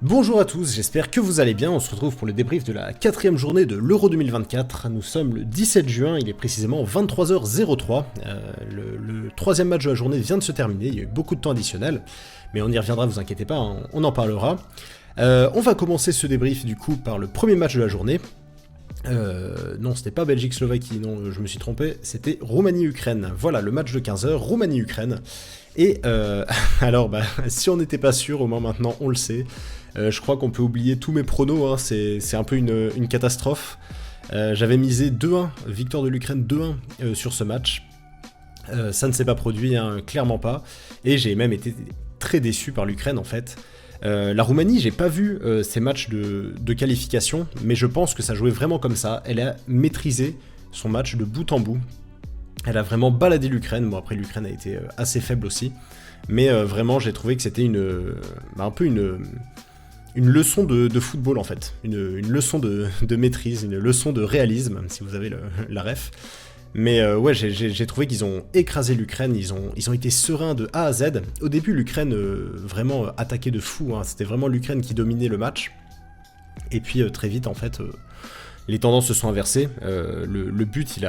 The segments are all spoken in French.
Bonjour à tous, j'espère que vous allez bien, on se retrouve pour le débrief de la 4ème journée de l'Euro 2024, nous sommes le 17 juin, il est précisément 23h03, le troisième match de la journée vient de se terminer, il y a eu beaucoup de temps additionnel, mais on y reviendra, vous inquiétez pas, on en parlera. On va commencer ce débrief du coup par le premier match de la journée. Non, c'était pas Belgique-Slovaquie, non, je me suis trompé, c'était Roumanie-Ukraine. Voilà, le match de 15h, Roumanie-Ukraine. Et alors, si on n'était pas sûr, au moins maintenant on le sait. Je crois qu'on peut oublier tous mes pronos, hein, c'est un peu une catastrophe. J'avais misé 2-1, victoire de l'Ukraine 2-1 sur ce match. Ça ne s'est pas produit, hein, clairement pas. Et j'ai même été très déçu par l'Ukraine en fait. La Roumanie, j'ai pas vu ces matchs de qualification, mais je pense que ça jouait vraiment comme ça. Elle a maîtrisé son match de bout en bout. Elle a vraiment baladé l'Ukraine. Bon, après, l'Ukraine a été assez faible aussi. Mais vraiment, j'ai trouvé que c'était un peu une leçon de football, en fait. Une leçon de maîtrise, une leçon de réalisme, si vous avez la ref. Mais ouais, j'ai trouvé qu'ils ont écrasé l'Ukraine, ils ont été sereins de A à Z. Au début, l'Ukraine vraiment attaquait de fou, hein. C'était vraiment l'Ukraine qui dominait le match. Et puis très vite, en fait, les tendances se sont inversées. Le but, il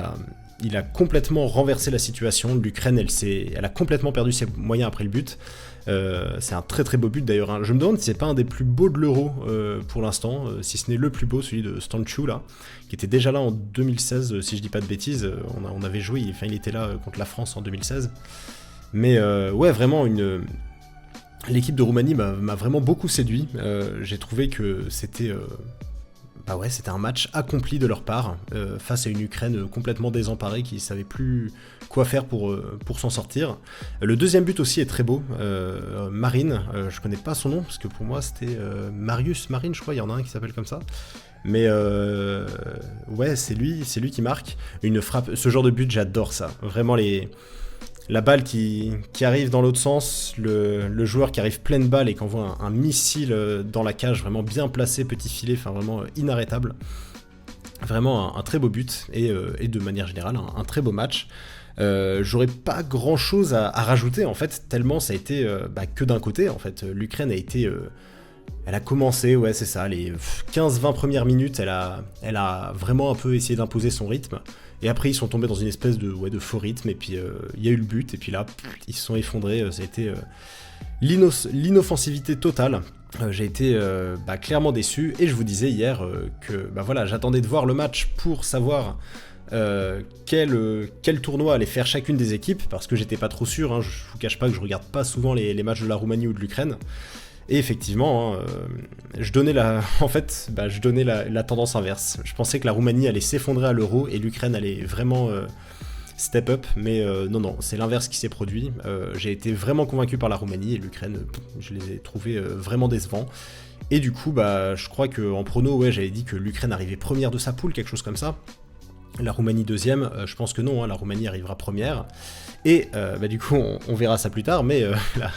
a complètement renversé la situation. L'Ukraine, elle a complètement perdu ses moyens après le but. C'est un très très beau but d'ailleurs, hein. Je me demande si c'est pas un des plus beaux de l'Euro pour l'instant, si ce n'est le plus beau, celui de Stanchou là, qui était déjà là en 2016, si je dis pas de bêtises. On avait joué, il était là contre la France en 2016. Mais ouais, vraiment l'équipe de Roumanie m'a vraiment beaucoup séduit. J'ai trouvé que c'était c'était un match accompli de leur part, face à une Ukraine complètement désemparée qui ne savait plus quoi faire pour s'en sortir. Le deuxième but aussi est très beau, Marine, je connais pas son nom, parce que pour moi c'était Marius Marine, je crois, il y en a un qui s'appelle comme ça. Mais ouais, c'est lui qui marque. Une frappe, ce genre de but, j'adore ça. Vraiment la balle qui arrive dans l'autre sens, le joueur qui arrive pleine balle et qui envoie un missile dans la cage, vraiment bien placé, petit filet, enfin vraiment inarrêtable. Vraiment un très beau but et de manière générale un très beau match. J'aurais pas grand chose à rajouter en fait, tellement ça a été que d'un côté en fait. L'Ukraine a été... elle a commencé, ouais c'est ça, les 15-20 premières minutes, elle a vraiment un peu essayé d'imposer son rythme. Et après ils sont tombés dans une espèce de faux rythme, et puis il y a eu le but, et puis là, ils se sont effondrés, ça a été l'inoffensivité totale. J'ai été clairement déçu, et je vous disais hier que voilà, j'attendais de voir le match pour savoir quel tournoi allait faire chacune des équipes, parce que j'étais pas trop sûr, hein, je vous cache pas que je regarde pas souvent les matchs de la Roumanie ou de l'Ukraine. Et effectivement, je donnais la tendance inverse. Je pensais que la Roumanie allait s'effondrer à l'Euro et l'Ukraine allait vraiment step up, mais non, c'est l'inverse qui s'est produit. J'ai été vraiment convaincu par la Roumanie, et l'Ukraine, je les ai trouvés vraiment décevants. Et du coup, je crois qu'en prono, ouais, j'avais dit que l'Ukraine arrivait première de sa poule, quelque chose comme ça. La Roumanie deuxième, je pense que non, hein, la Roumanie arrivera première. Et du coup, on verra ça plus tard, mais là...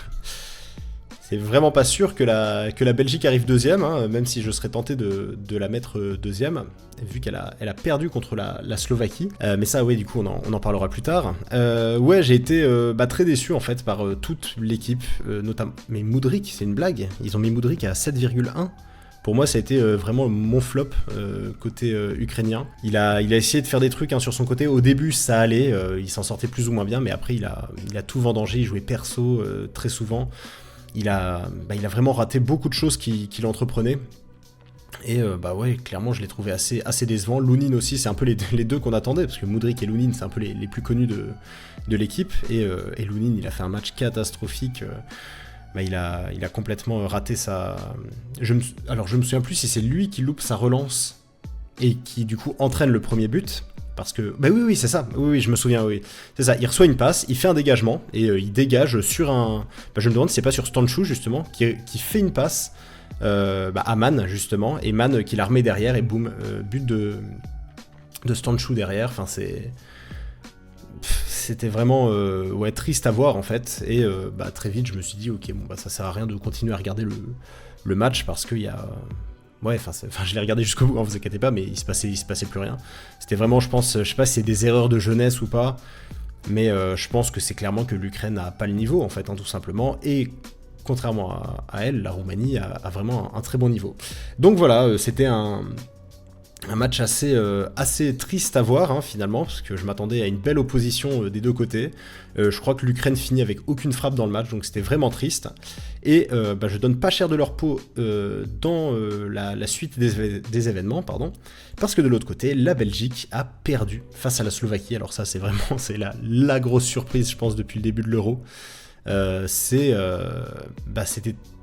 C'est vraiment pas sûr que la Belgique arrive deuxième, hein, même si je serais tenté de la mettre deuxième, vu qu'elle a perdu contre la Slovaquie. Mais ça, ouais, du coup, on en parlera plus tard. Ouais, j'ai été très déçu, en fait, par toute l'équipe, notamment... Mais Mudryk, c'est une blague. Ils ont mis Mudryk à 7,1. Pour moi, ça a été vraiment mon flop côté ukrainien. Il a essayé de faire des trucs, hein, sur son côté. Au début, ça allait, il s'en sortait plus ou moins bien, mais après, il a tout vendangé, il jouait perso très souvent. Il a vraiment raté beaucoup de choses qu'il entreprenait. Et ouais, clairement, je l'ai trouvé assez décevant. Lounine aussi, c'est un peu les deux qu'on attendait, parce que Mudryk et Lounine, c'est un peu les plus connus de l'équipe. Et Lounine, il a fait un match catastrophique. Il a complètement raté sa... Alors, je me souviens plus si c'est lui qui loupe sa relance et qui, du coup, entraîne le premier but. Parce que... oui, c'est ça. Oui, je me souviens, oui. C'est ça, il reçoit une passe, il fait un dégagement, et il dégage sur un... je me demande si c'est pas sur Stanchou, justement, qui fait une passe à Man, justement, et Man qui la remet derrière, et boum, but de Stanchou derrière. Enfin, c'était vraiment triste à voir, en fait. Et très vite, je me suis dit, ok, ça sert à rien de continuer à regarder le match, parce qu'il y a... Ouais, je l'ai regardé jusqu'au bout, hein, vous inquiétez pas, mais il se passait plus rien. C'était vraiment, je pense, je sais pas si c'est des erreurs de jeunesse ou pas, mais je pense que c'est clairement que l'Ukraine n'a pas le niveau, en fait, hein, tout simplement. Et contrairement à elle, la Roumanie a vraiment un très bon niveau. Donc voilà, c'était un match assez triste à voir, hein, finalement, parce que je m'attendais à une belle opposition des deux côtés. Je crois que l'Ukraine finit avec aucune frappe dans le match, donc c'était vraiment triste. Et je donne pas cher de leur peau dans la suite des événements, pardon, parce que de l'autre côté, la Belgique a perdu face à la Slovaquie. Alors ça, c'est la grosse surprise, je pense, depuis le début de l'Euro. C'était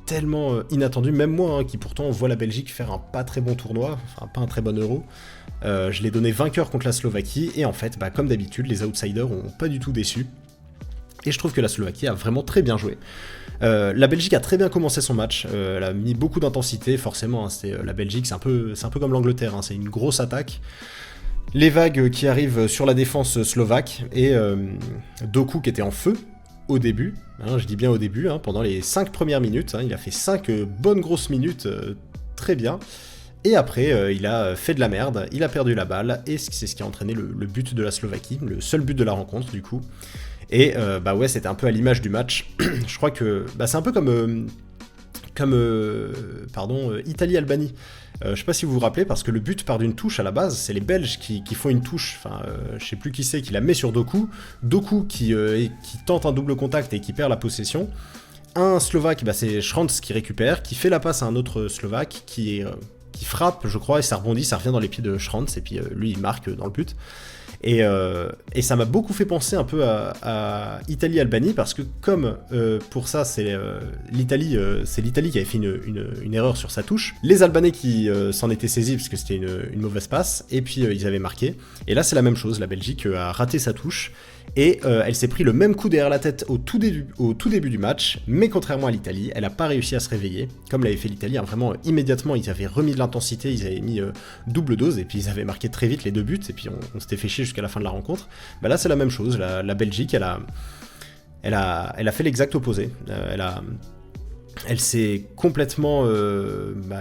tellement inattendu, même moi, hein, qui pourtant voit la Belgique faire un pas très bon tournoi, enfin pas un très bon Euro, je l'ai donné vainqueur contre la Slovaquie, et en fait, comme d'habitude, les outsiders ont pas du tout déçu, et je trouve que la Slovaquie a vraiment très bien joué. La Belgique a très bien commencé son match, elle a mis beaucoup d'intensité, forcément, hein, la Belgique, c'est un peu comme l'Angleterre, hein, c'est une grosse attaque. Les vagues qui arrivent sur la défense slovaque, et Doku qui était en feu, au début, hein, je dis bien au début, hein, pendant les 5 premières minutes, hein, il a fait 5 bonnes grosses minutes, très bien, et après il a fait de la merde, il a perdu la balle, et c'est ce qui a entraîné le but de la Slovaquie, le seul but de la rencontre du coup, et c'était un peu à l'image du match, je crois que c'est un peu comme Italie-Albanie. Je sais pas si vous vous rappelez, parce que le but part d'une touche à la base, c'est les Belges qui font une touche, je sais plus qui c'est, qui la met sur Doku qui tente un double contact et qui perd la possession. Un Slovaque, c'est Schranz qui récupère, qui fait la passe à un autre Slovaque, qui frappe, je crois, et ça rebondit, ça revient dans les pieds de Schranz, et puis lui il marque dans le but. Et ça m'a beaucoup fait penser un peu à Italie-Albanie, parce que comme pour ça c'est l'Italie qui avait fait une erreur sur sa touche, les Albanais qui s'en étaient saisis parce que c'était une mauvaise passe, et puis ils avaient marqué. Et là c'est la même chose, la Belgique a raté sa touche, et elle s'est pris le même coup derrière la tête au tout début du match, mais contrairement à l'Italie, elle n'a pas réussi à se réveiller, comme l'avait fait l'Italie, hein, vraiment immédiatement ils avaient remis de l'intensité, ils avaient mis double dose, et puis ils avaient marqué très vite les 2 buts, et puis on s'était fait chier jusqu'à la fin de la rencontre. Là c'est la même chose, la Belgique elle a fait l'exact opposé, elle s'est complètement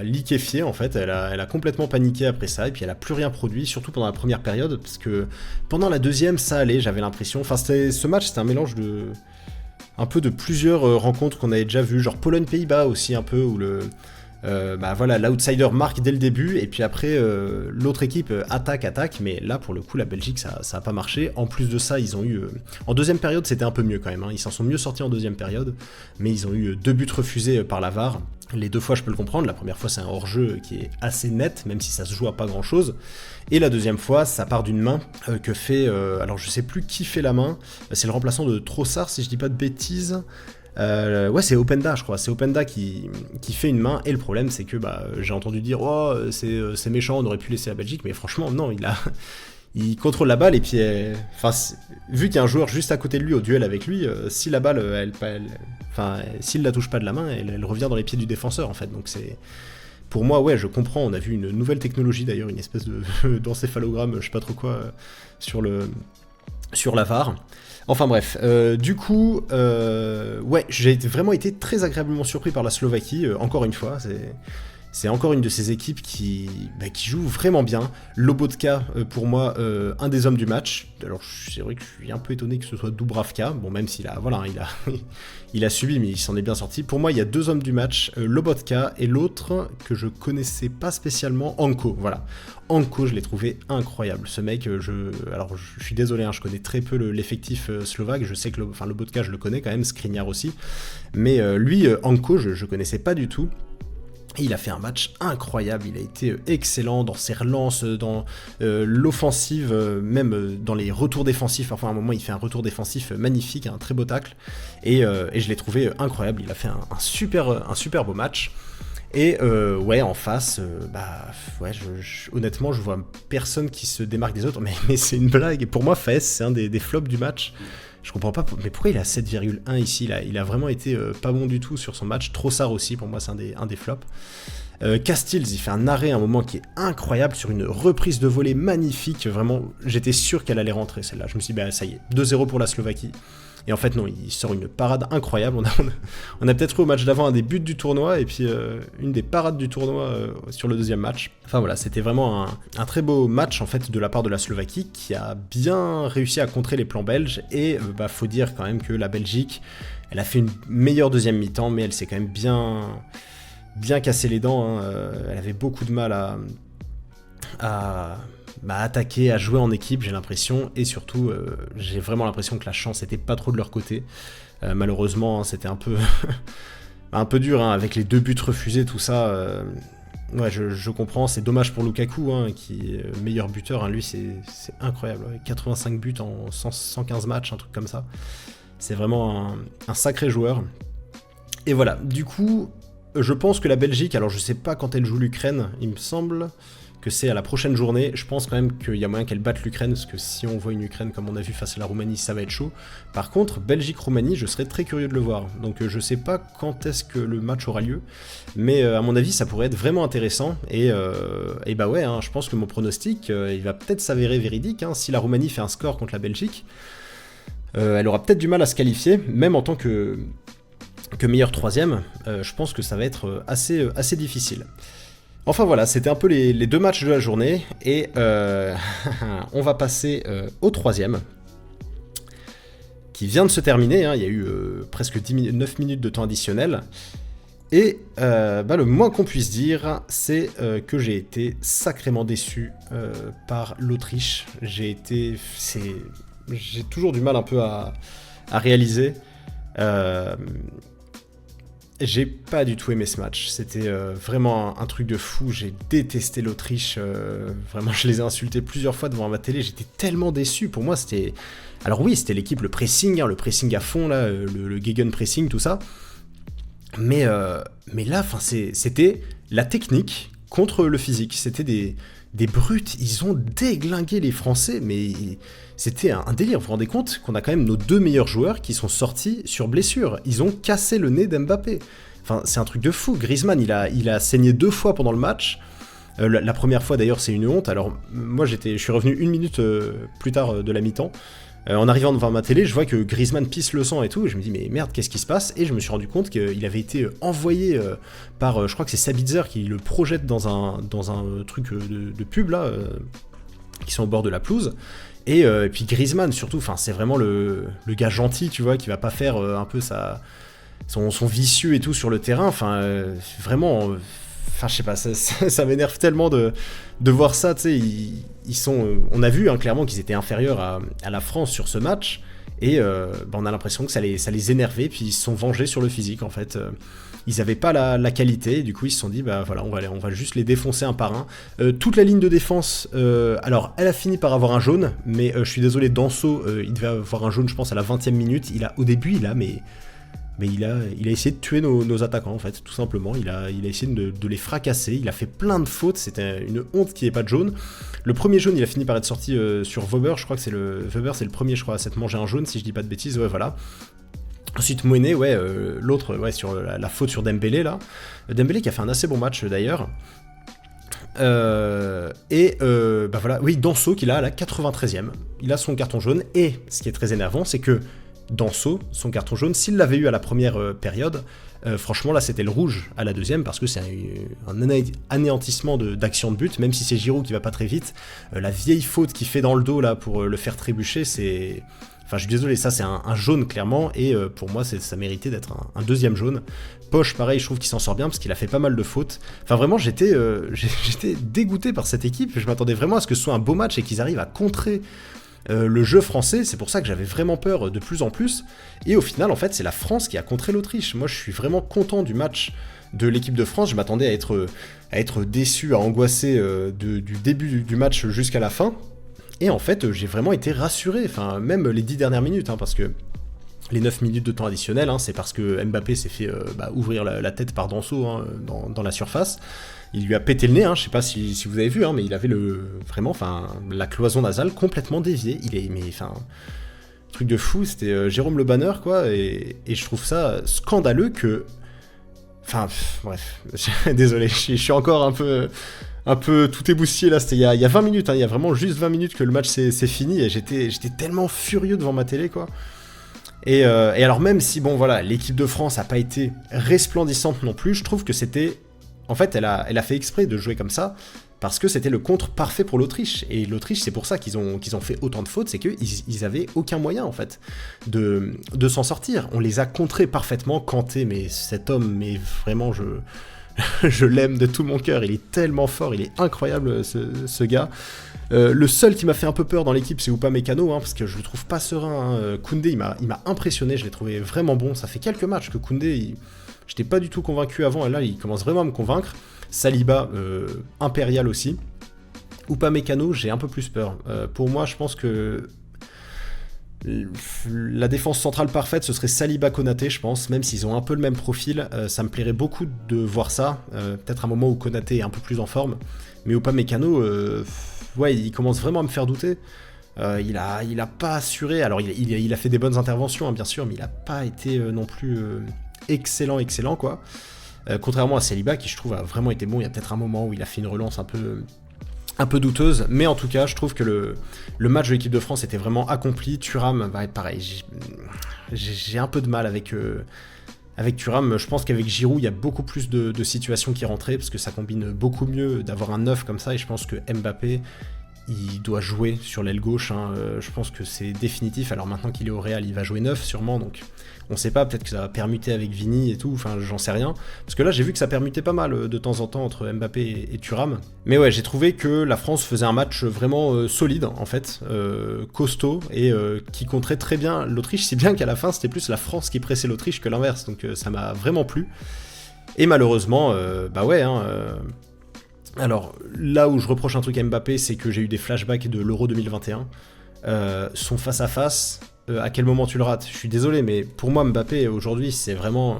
liquéfiée en fait, elle a complètement paniqué après ça, et puis elle a plus rien produit, surtout pendant la première période, parce que pendant la deuxième ça allait, j'avais l'impression, ce match c'était un mélange un peu de plusieurs rencontres qu'on avait déjà vues, genre Pologne-Pays-Bas aussi un peu, où l'outsider marque dès le début, et puis après l'autre équipe attaque, mais là pour le coup la Belgique ça a pas marché. En plus de ça, ils ont eu en deuxième période c'était un peu mieux quand même, hein. Ils s'en sont mieux sortis en deuxième période, mais ils ont eu 2 buts refusés par la VAR. Les 2 fois je peux le comprendre, la première fois c'est un hors-jeu qui est assez net, même si ça se joue à pas grand chose, et la deuxième fois ça part d'une main que fait, alors je sais plus qui fait la main, c'est le remplaçant de Trossard si je dis pas de bêtises. C'est Openda, je crois. C'est Openda qui fait une main, et le problème c'est que j'ai entendu dire c'est méchant, on aurait pu laisser la Belgique, mais franchement non, il contrôle la balle, et puis vu qu'il y a un joueur juste à côté de lui au duel avec lui, si la balle s'il la touche pas de la main, elle revient dans les pieds du défenseur en fait. Donc c'est, pour moi, ouais, je comprends, on a vu une nouvelle technologie d'ailleurs, une espèce d'encéphalogramme, je sais pas trop quoi, sur la VAR. Enfin bref, du coup, j'ai vraiment été très agréablement surpris par la Slovaquie, encore une fois, c'est encore une de ces équipes qui joue vraiment bien. Lobotka, pour moi, un des hommes du match. Alors c'est vrai que je suis un peu étonné que ce soit Dubravka, bon, même s'il a, il a subi, mais il s'en est bien sorti. Pour moi, il y a 2 hommes du match, Lobotka, et l'autre que je connaissais pas spécialement, Anko, voilà. Anko, je l'ai trouvé incroyable. Ce mec, je suis désolé, hein, je connais très peu l'effectif slovaque, je sais que Lobotka, je le connais quand même, Skriniar aussi, mais lui, Anko, je connaissais pas du tout. Et il a fait un match incroyable, il a été excellent dans ses relances, dans l'offensive, même dans les retours défensifs. Enfin, à un moment, il fait un retour défensif magnifique, un très beau tacle, et je l'ai trouvé incroyable. Il a fait un super beau match. Et en face, honnêtement, je vois personne qui se démarque des autres, mais c'est une blague. Et pour moi, Faes, c'est un des flops du match. Je comprends pas, mais pourquoi il a 7,1 ici là? Il a vraiment été pas bon du tout sur son match. Trossard aussi, pour moi, c'est un des flops. Castells, il fait un arrêt à un moment qui est incroyable sur une reprise de volée magnifique. Vraiment, j'étais sûr qu'elle allait rentrer celle-là. Je me suis dit, ça y est, 2-0 pour la Slovaquie. Et en fait non, il sort une parade incroyable. On a peut-être eu au match d'avant un des buts du tournoi, et puis une des parades du tournoi sur le deuxième match. Enfin voilà, c'était vraiment un très beau match en fait de la part de la Slovaquie, qui a bien réussi à contrer les plans belges. Et faut dire quand même que la Belgique, Elle a fait une meilleure deuxième mi-temps, mais elle s'est quand même bien cassé les dents. Hein. Elle avait beaucoup de mal à attaquer, à jouer en équipe, j'ai l'impression. Et surtout, j'ai vraiment l'impression que la chance n'était pas trop de leur côté. Malheureusement, hein, c'était un peu, un peu dur, hein, avec les 2 buts refusés, tout ça. Ouais, je comprends, c'est dommage pour Lukaku, hein, qui est meilleur buteur, hein, lui c'est incroyable, ouais, 85 buts en 115 matchs, un truc comme ça. C'est vraiment un sacré joueur. Et voilà, du coup, je pense que la Belgique, alors je sais pas quand elle joue l'Ukraine, il me semble que c'est à la prochaine journée, je pense quand même qu'il y a moyen qu'elle batte l'Ukraine, parce que si on voit une Ukraine comme on a vu face à la Roumanie, ça va être chaud. Par contre, Belgique-Roumanie, je serais très curieux de le voir. Donc je sais pas quand est-ce que le match aura lieu, mais à mon avis, ça pourrait être vraiment intéressant. Et bah ouais, hein, je pense que mon pronostic, il va peut-être s'avérer véridique. Hein, si la Roumanie fait un score contre la Belgique, elle aura peut-être du mal à se qualifier, même en tant que meilleur troisième. Je pense que ça va être assez difficile. Enfin voilà, c'était un peu les 2 matchs de la journée, et on va passer au 3e, qui vient de se terminer, hein, il y a eu presque 9 minutes de temps additionnel, et le moins qu'on puisse dire, c'est que j'ai été sacrément déçu par l'Autriche. J'ai toujours du mal un peu à réaliser. J'ai pas du tout aimé ce match, c'était vraiment un truc de fou, j'ai détesté l'Autriche, vraiment je les ai insultés plusieurs fois devant ma télé, j'étais tellement déçu, pour moi c'était... Alors oui, c'était l'équipe, le pressing à fond, là, le gegenpressing, tout ça, mais là, c'était la technique contre le physique, c'était des brutes, ils ont déglingué les Français, mais c'était un délire. Vous vous rendez compte qu'on a quand même nos 2 meilleurs joueurs qui sont sortis sur blessure. Ils ont cassé le nez d'Mbappé. Enfin, c'est un truc de fou. Griezmann, il a saigné 2 fois pendant le match. La première fois, d'ailleurs, c'est une honte. Alors, moi, je suis revenu 1 minute plus tard de la mi-temps. En arrivant devant ma télé, je vois que Griezmann pisse le sang et tout, et je me dis mais merde, qu'est-ce qui se passe? Et je me suis rendu compte qu'il avait été envoyé par, je crois que c'est Sabitzer qui le projette dans un truc de pub là, qui sont au bord de la pelouse. Et puis Griezmann surtout, c'est vraiment le gars gentil, tu vois, qui va pas faire un peu son vicieux et tout sur le terrain, vraiment... je sais pas, ça m'énerve tellement de voir ça, tu sais, ils sont... on a vu hein, clairement qu'ils étaient inférieurs à la France sur ce match, et on a l'impression que ça les énervait, puis ils se sont vengés sur le physique, en fait. Ils avaient pas la qualité, et du coup ils se sont dit, voilà, on va juste les défoncer un par un. Toute la ligne de défense, alors elle a fini par avoir un jaune, mais je suis désolé, Danso, il devait avoir un jaune, je pense, à la 20e minute, au début, il a essayé de tuer nos attaquants, en fait, tout simplement. Il a essayé de les fracasser. Il a fait plein de fautes. C'était une honte qu'il n'y ait pas de jaune. Le premier jaune, il a fini par être sorti sur Weber. Je crois que c'est le premier, je crois, à s'être mangé un jaune, si je dis pas de bêtises. Ouais, voilà. Ensuite, Mouené, l'autre, sur la faute sur Dembélé, là. Dembélé qui a fait un assez bon match, d'ailleurs. Voilà. Oui, Danso, qui l'a à la 93e. Il a son carton jaune. Et ce qui est très énervant, c'est que Danso, son carton jaune, s'il l'avait eu à la première période, franchement là c'était le rouge à la deuxième, parce que c'est un anéantissement d'action de but, même si c'est Giroud qui va pas très vite. La vieille faute qu'il fait dans le dos là pour le faire trébucher, c'est... Enfin je suis désolé, ça c'est un jaune clairement, et pour moi ça méritait d'être un deuxième jaune. Poche pareil, je trouve qu'il s'en sort bien parce qu'il a fait pas mal de fautes. Enfin vraiment j'étais dégoûté par cette équipe, je m'attendais vraiment à ce que ce soit un beau match et qu'ils arrivent à contrer le jeu français. C'est pour ça que j'avais vraiment peur de plus en plus, et au final en fait c'est la France qui a contré l'Autriche. Moi je suis vraiment content du match de l'équipe de France, je m'attendais à être déçu, à angoisser du début du match jusqu'à la fin, et en fait j'ai vraiment été rassuré, même les 10 dernières minutes, hein, parce que les 9 minutes de temps additionnel, hein, c'est parce que Mbappé s'est fait ouvrir la tête par Danso hein, dans la surface. Il lui a pété le nez, hein, je sais pas si vous avez vu, hein, mais il avait la cloison nasale complètement déviée. Truc de fou, c'était Jérôme Le Banner, quoi, et je trouve ça scandaleux que... bref, désolé, je suis encore un peu tout éboustillé là, c'était il y a 20 minutes, hein, il y a vraiment juste 20 minutes que le match s'est fini, et j'étais tellement furieux devant ma télé, quoi. Et alors même si, l'équipe de France a pas été resplendissante non plus, je trouve que c'était... En fait, elle a fait exprès de jouer comme ça, parce que c'était le contre parfait pour l'Autriche. Et l'Autriche, c'est pour ça qu'ils ont fait autant de fautes, c'est qu'ils avaient aucun moyen, en fait, de s'en sortir. On les a contrés parfaitement. Kanté, mais cet homme, mais vraiment, je l'aime de tout mon cœur. Il est tellement fort, il est incroyable, ce gars. Le seul qui m'a fait un peu peur dans l'équipe, c'est Upamecano, parce que je le trouve pas serein. Koundé, il m'a impressionné, je l'ai trouvé vraiment bon. Ça fait quelques matchs que Koundé, j'étais pas du tout convaincu avant, et là, il commence vraiment à me convaincre. Saliba, impérial aussi. Upamecano, j'ai un peu plus peur. Pour moi, je pense que la défense centrale parfaite, ce serait Saliba-Konaté, je pense, même s'ils ont un peu le même profil. Ça me plairait beaucoup de voir ça. Peut-être un moment où Konaté est un peu plus en forme. Mais Upamecano, ouais, il commence vraiment à me faire douter. Il a pas assuré. Alors, il a fait des bonnes interventions, bien sûr, mais il a pas été non plus excellent, quoi. Contrairement à Saliba, qui je trouve a vraiment été bon. Il y a peut-être un moment où il a fait une relance un peu douteuse, mais en tout cas, je trouve que le match de l'équipe de France était vraiment accompli. Thuram, bah, pareil, j'ai un peu de mal avec Thuram. Je pense qu'avec Giroud, il y a beaucoup plus de situations qui rentraient, parce que ça combine beaucoup mieux d'avoir un 9 comme ça, et je pense que Mbappé, il doit jouer sur l'aile gauche, je pense que c'est définitif. Alors maintenant qu'il est au Real, il va jouer 9 sûrement, donc on sait pas, peut-être que ça va permuter avec Vini et tout, enfin j'en sais rien. Parce que là j'ai vu que ça permutait pas mal de temps en temps entre Mbappé et Thuram. Mais ouais, j'ai trouvé que la France faisait un match vraiment solide en fait, costaud, et qui contrait très bien l'Autriche, si bien qu'à la fin c'était plus la France qui pressait l'Autriche que l'inverse, donc ça m'a vraiment plu. Et malheureusement, bah ouais, alors, là où je reproche un truc à Mbappé, c'est que j'ai eu des flashbacks de l'Euro 2021. Son face-à-face, à quel moment tu le rates? Je suis désolé, mais pour moi, Mbappé, aujourd'hui, c'est vraiment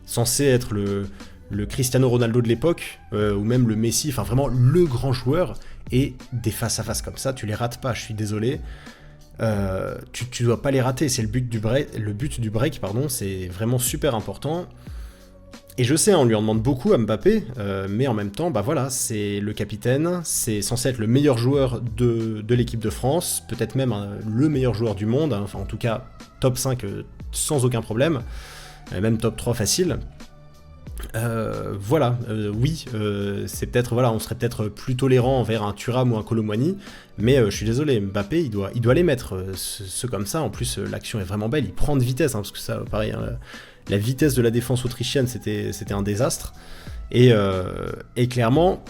censé être le Cristiano Ronaldo de l'époque, ou même le Messi, enfin vraiment le grand joueur, et des face-à-face comme ça, tu les rates pas, je suis désolé. Tu dois pas les rater, c'est le but du break, pardon, c'est vraiment super important. Et je sais, on lui en demande beaucoup à Mbappé, mais en même temps, bah voilà, c'est le capitaine, c'est censé être le meilleur joueur de l'équipe de France, peut-être même le meilleur joueur du monde, enfin en tout cas top 5 sans aucun problème, même top 3 facile. Voilà, oui, c'est peut-être, voilà, on serait peut-être plus tolérant envers un Thuram ou un Kolo Muani, mais je suis désolé, Mbappé, il doit les mettre, ceux comme ça. En plus, l'action est vraiment belle, il prend de vitesse, parce que ça, pareil, la vitesse de la défense autrichienne, c'était un désastre. Et clairement,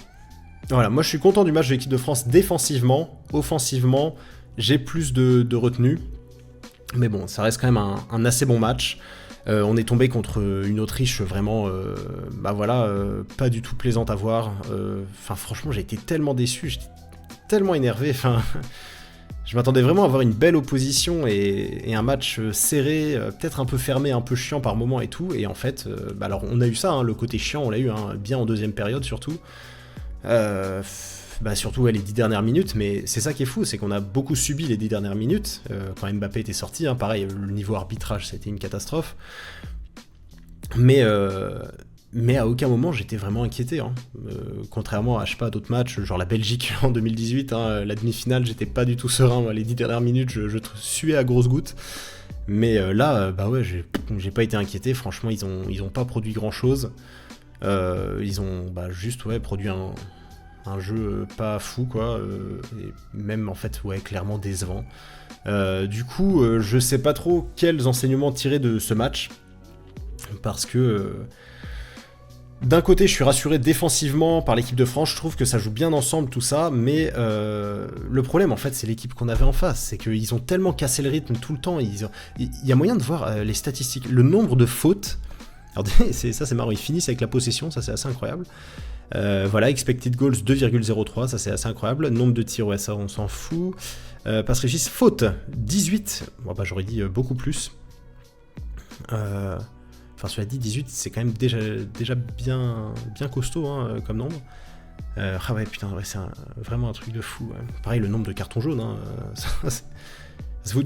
voilà, moi je suis content du match de l'équipe de France défensivement. Offensivement, j'ai plus de retenue. Mais bon, ça reste quand même un assez bon match. On est tombé contre une Autriche vraiment, bah voilà, pas du tout plaisante à voir. Enfin, franchement, j'ai été tellement déçu, j'étais tellement énervé. Enfin, je m'attendais vraiment à avoir une belle opposition et un match serré, peut-être un peu fermé, un peu chiant par moment et tout. Et en fait, bah alors on a eu ça, le côté chiant, on l'a eu bien en deuxième période surtout. Bah surtout les 10 dernières minutes, mais c'est ça qui est fou, c'est qu'on a beaucoup subi les 10 dernières minutes, quand Mbappé était sorti, pareil, le niveau arbitrage, c'était une catastrophe. Mais à aucun moment j'étais vraiment inquiété, contrairement à, je sais pas, d'autres matchs, genre la Belgique en 2018, la demi-finale, j'étais pas du tout serein, moi, les 10 dernières minutes, je suais à grosses gouttes. Mais là, bah ouais, j'ai pas été inquiété, franchement, ils ont pas produit grand-chose. Ils ont juste produit un jeu pas fou, quoi, et même en fait, ouais, clairement décevant. Du coup, je sais pas trop quels enseignements tirer de ce match, parce que d'un côté, je suis rassuré défensivement par l'équipe de France, je trouve que ça joue bien ensemble tout ça, mais le problème en fait, c'est l'équipe qu'on avait en face, c'est qu'ils ont tellement cassé le rythme tout le temps. Il y a moyen de voir les statistiques, le nombre de fautes. Alors c'est marrant, ils finissent avec la possession, ça c'est assez incroyable. Voilà, expected goals 2,03, ça c'est assez incroyable. Nombre de tirs, ouais, ça on s'en fout. Passe réussite, faute 18. Bon, bah j'aurais dit beaucoup plus. Enfin, cela dit, 18, c'est quand même déjà bien costaud, comme nombre. Ah ouais, putain, ouais, c'est vraiment un truc de fou. Ouais. Pareil, le nombre de cartons jaunes.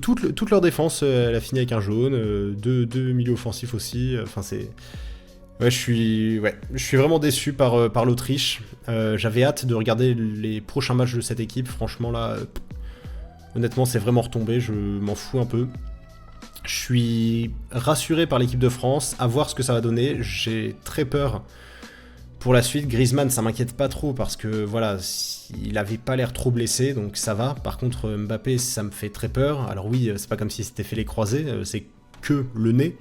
Toute leur défense, elle a fini avec un jaune. Deux milieux offensifs aussi. Enfin, c'est... Ouais, je suis vraiment déçu par l'Autriche. J'avais hâte de regarder les prochains matchs de cette équipe. Franchement, là, honnêtement, c'est vraiment retombé. Je m'en fous un peu. Je suis rassuré par l'équipe de France, à voir ce que ça va donner. J'ai très peur Pour la suite, Griezmann, ça m'inquiète pas trop parce que voilà, il avait pas l'air trop blessé, donc ça va. Par contre, Mbappé, ça me fait très peur. Alors oui, c'est pas comme s'il s'était fait les croisés, c'est que le nez.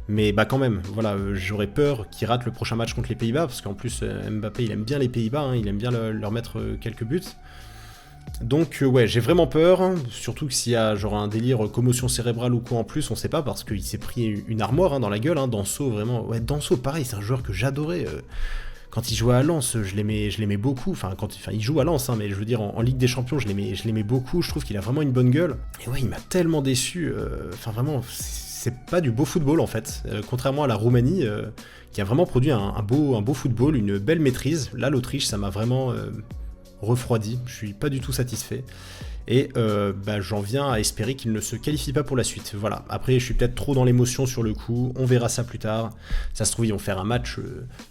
Mais bah quand même, voilà, j'aurais peur qu'il rate le prochain match contre les Pays-Bas, parce qu'en plus, Mbappé, il aime bien les Pays-Bas, hein, il aime bien leur mettre quelques buts. Donc ouais, j'ai vraiment peur, hein, surtout que s'il y a genre un délire commotion cérébrale ou quoi en plus, on sait pas, parce qu'il s'est pris une armoire hein, dans la gueule, hein, Danso, vraiment. Ouais, Danso, pareil, c'est un joueur que j'adorais. Quand il jouait à Lens, je l'aimais beaucoup. Enfin, il joue à Lens, hein, mais je veux dire, en Ligue des Champions, je l'aimais beaucoup. Je trouve qu'il a vraiment une bonne gueule. Et ouais, il m'a tellement déçu. Enfin, vraiment, c'est pas du beau football, en fait. Contrairement à la Roumanie, qui a vraiment produit un beau football, une belle maîtrise. Là, l'Autriche, ça m'a vraiment refroidi. Je suis pas du tout satisfait. Et j'en viens à espérer qu'il ne se qualifie pas pour la suite. Voilà. Après, je suis peut-être trop dans l'émotion sur le coup. On verra ça plus tard. Ça se trouve, ils vont faire un match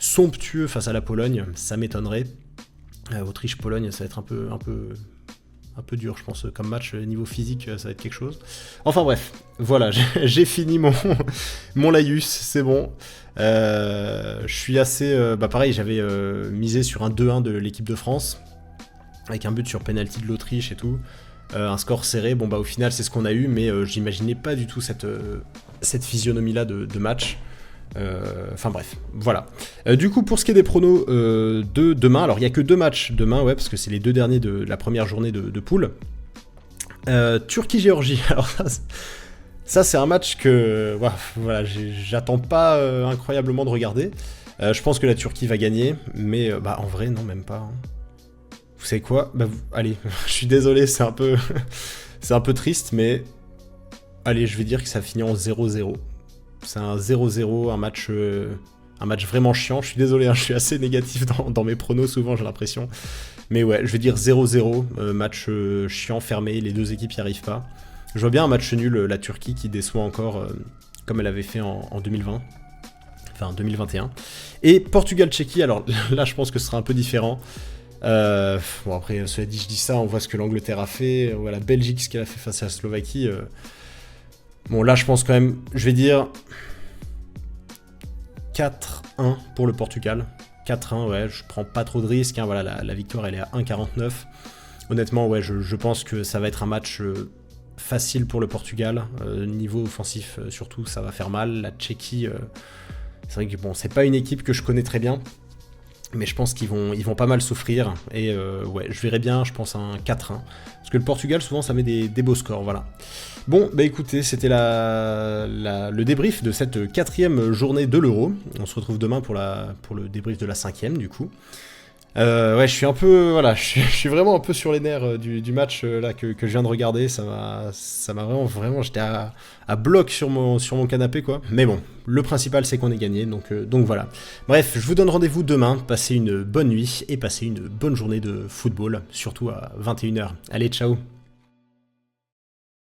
somptueux face à la Pologne. Ça m'étonnerait. Autriche-Pologne, ça va être un peu dur, je pense, comme match. Niveau physique, ça va être quelque chose. Enfin bref, voilà. J'ai fini mon laïus. C'est bon. Je suis assez... pareil, j'avais misé sur un 2-1 de l'équipe de France, avec un but sur penalty de l'Autriche et tout, un score serré, bon bah au final c'est ce qu'on a eu, mais j'imaginais pas du tout cette physionomie-là de match. Enfin bref, voilà. Du coup, pour ce qui est des pronos de demain, alors il y a que 2 matchs demain, ouais, parce que c'est les 2 derniers de la première journée de poule. Turquie-Géorgie, alors ça c'est un match que voilà, j'attends pas incroyablement de regarder. Je pense que la Turquie va gagner, mais en vrai non, même pas, hein. Vous savez quoi ? Allez, je suis désolé, c'est un peu triste, mais allez, je vais dire que ça finit en 0-0. C'est un 0-0, un match vraiment chiant. Je suis désolé, hein, je suis assez négatif dans mes pronos souvent, j'ai l'impression. Mais ouais, je vais dire 0-0, match chiant, fermé, les 2 équipes n'y arrivent pas. Je vois bien un match nul, la Turquie qui déçoit encore, comme elle avait fait en 2020. Enfin, 2021. Et Portugal-Tchéquie, alors là, je pense que ce sera un peu différent. Bon après, cela dit, je dis ça, on voit ce que l'Angleterre a fait, on voit la Belgique, ce qu'elle a fait face à la Slovaquie. Bon là je pense quand même, je vais dire 4-1 pour le Portugal. 4-1, ouais, je prends pas trop de risques, hein, voilà, la victoire elle est à 1,49. Honnêtement, ouais, je pense que ça va être un match facile pour le Portugal. Niveau offensif surtout, ça va faire mal. La Tchéquie, c'est vrai que bon, c'est pas une équipe que je connais très bien, mais je pense qu'ils vont pas mal souffrir. Et ouais, je verrai bien, je pense, un 4-1. Parce que le Portugal, souvent, ça met des beaux scores, voilà. Bon, bah écoutez, c'était le débrief de cette 4e journée de l'Euro. On se retrouve demain pour le débrief de la 5e, du coup. Ouais, je suis un peu, voilà, je suis vraiment un peu sur les nerfs du match là que je viens de regarder. Ça m'a vraiment, j'étais à bloc sur mon canapé quoi. Mais bon, le principal c'est qu'on ait gagné, donc voilà. Bref, je vous donne rendez-vous demain. Passez une bonne nuit et passez une bonne journée de football, surtout à 21h. Allez, ciao.